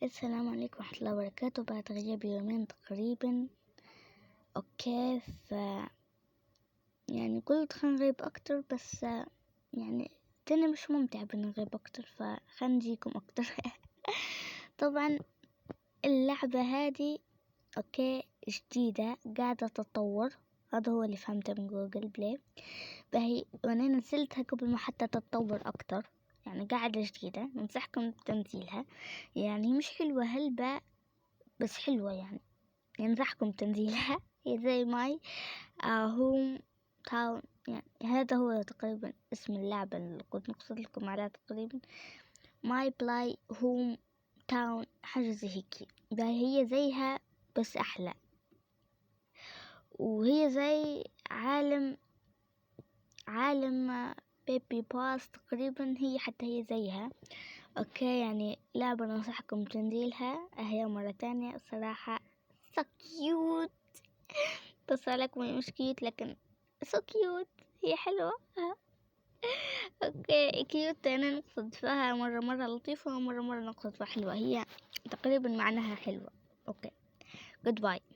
السلام عليكم ورحمة الله وبركاته. بعد غياب يومين تقريبا. اوكي يعني قلت خلينا نغيب اكتر، بس يعني تاني مش ممتع بنغيب اكتر، فخلينا نجيكم اكتر. طبعا اللعبة هذه اوكي جديدة قاعدة تتطور، هذا هو اللي فهمته من جوجل بلاي. فهي وانا نزلتها قبل ما حتى تتطور اكتر، يعني قاعدة جديدة، ننصحكم بتنزيلها. يعني مش حلوة هلبة بس حلوة، يعني ينصحكم تنزيلها. هي زي ماي هوم تاون، يعني هذا هو تقريبا اسم اللعبة اللي كنت نقصد لكم عليها تقريبا. ماي بلاي هوم تاون، حاجة زي هيك. هي زيها بس أحلى، وهي زي عالم بيبي باس تقريبا، هي حتى هي زيها. اوكي يعني لعبة ننصحكم تنزيلها. هي مرة تانية صراحة so cute. بس لكم مش كيوت لكن so cute، هي حلوة. اوكي كيوت انا نقصد فيها مرة لطيفة، ومرة نقصد فيها حلوة. هي تقريبا معناها حلوة. اوكي goodbye.